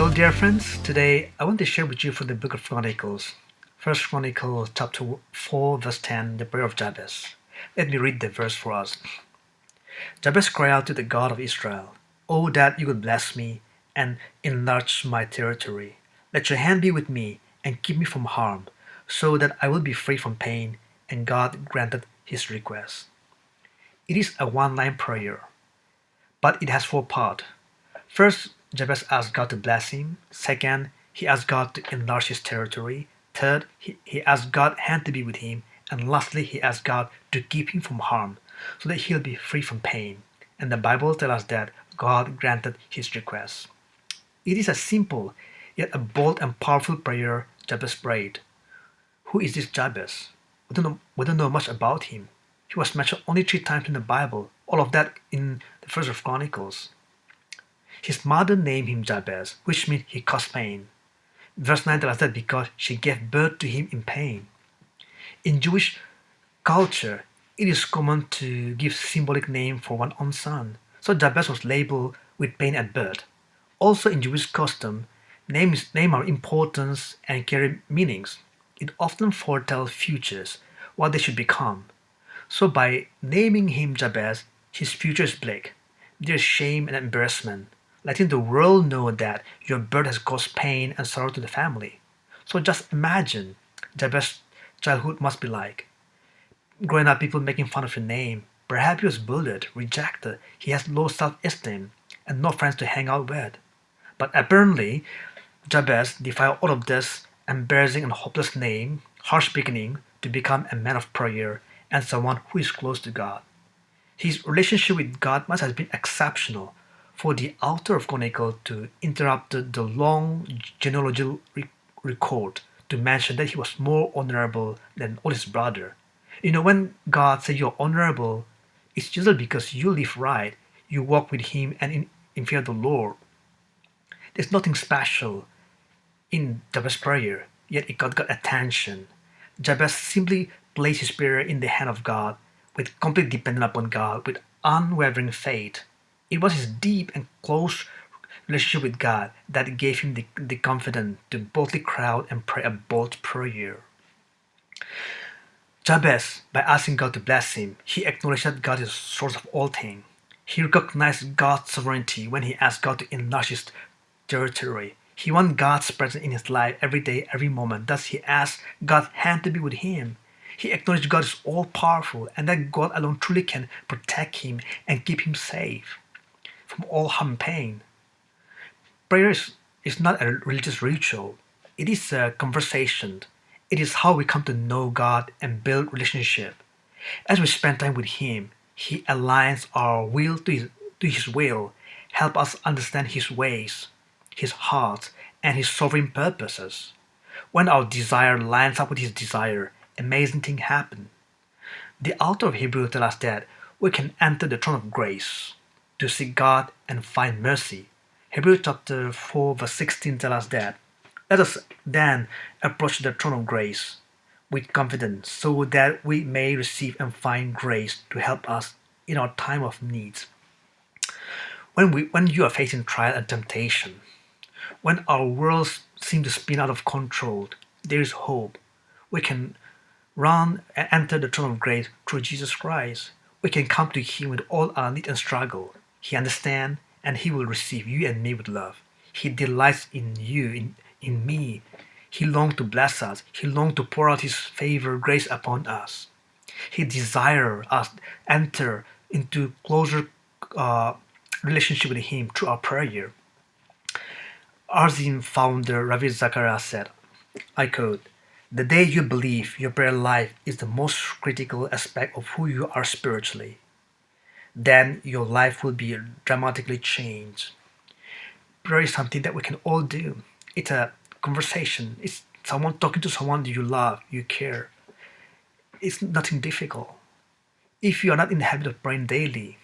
Hello, dear friends. Today I want to share with you from the book of Chronicles. First Chronicles chapter 4, verse 10, the prayer of Jabez. Let me read the verse for us. Jabez cried out to the God of Israel, "Oh, that you would bless me and enlarge my territory. Let your hand be with me and keep me from harm, so that I will be free from pain." And God granted his request. It is a one-line prayer, but it has four parts. First, Jabez asked God to bless him. Second, he asked God to enlarge his territory. Third, he asked God's hand to be with him. And lastly, he asked God to keep him from harm, so that he'll be free from pain. And the Bible tells us that God granted his request. It is a simple, yet a bold and powerful prayer Jabez prayed. Who is this Jabez? We don't know much about him. He was mentioned only 3 times in the Bible, all of that in the first of Chronicles. His mother named him Jabez, which means he caused pain. Verse 9 tells us that because she gave birth to him in pain. In Jewish culture, it is common to give symbolic name for one's own son. So Jabez was labeled with pain at birth. Also in Jewish custom, names are important and carry meanings. It often foretells futures, what they should become. So by naming him Jabez, his future is bleak. There is shame and embarrassment, letting the world know that your birth has caused pain and sorrow to the family. So just imagine Jabez's childhood must be like. Growing up, people making fun of your name. Perhaps he was bullied, rejected, he has low self-esteem, and no friends to hang out with. But apparently, Jabez defied all of this embarrassing and hopeless name, harsh beginning, to become a man of prayer and someone who is close to God. His relationship with God must have been exceptional for the author of Chronicle to interrupt the long genealogical record to mention that he was more honorable than all his brother. When God says you're honorable, it's usually because you live right, you walk with Him and in fear of the Lord. There's nothing special in Jabez's prayer, yet it got attention. Jabez simply placed his prayer in the hand of God, with complete dependence upon God, with unwavering faith. It was his deep and close relationship with God that gave him the confidence to boldly cry out and pray a bold prayer. Jabez, by asking God to bless him, he acknowledged that God is the source of all things. He recognized God's sovereignty when he asked God to enlarge his territory. He wanted God's presence in his life every day, every moment. Thus, he asked God's hand to be with him. He acknowledged God is all powerful and that God alone truly can protect him and keep him safe from all harm and pain. Prayer is not a religious ritual, it is a conversation. It is how we come to know God and build relationship. As we spend time with Him, He aligns our will to His will, help us understand His ways, His heart, and His sovereign purposes. When our desire lines up with His desire, amazing things happen. The author of Hebrews tells us that we can enter the throne of grace to seek God and find mercy. Hebrews chapter 4 verse 16 tells us that. Let us then approach the throne of grace with confidence so that we may receive and find grace to help us in our time of need. When you are facing trial and temptation, when our world seems to spin out of control, there is hope. We can run and enter the throne of grace through Jesus Christ. We can come to Him with all our need and struggle. He understands and He will receive you and me with love. He delights in you, in me. He longs to bless us. He longs to pour out His favor, grace upon us. He desires us to enter into closer relationship with Him through our prayer. Arzim founder Ravi Zachariah said, I quote, "The day you believe your prayer life is the most critical aspect of who you are spiritually, then your life will be dramatically changed." Prayer is something that we can all do. It's a conversation. It's someone talking to someone you love, you care. It's nothing difficult. If you are not in the habit of praying daily,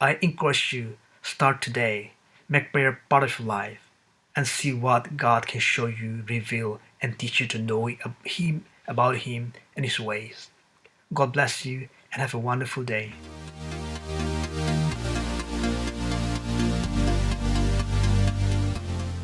I encourage you, start today. Make prayer part of your life and see what God can show you, reveal, and teach you to know Him, about Him and His ways. God bless you and have a wonderful day.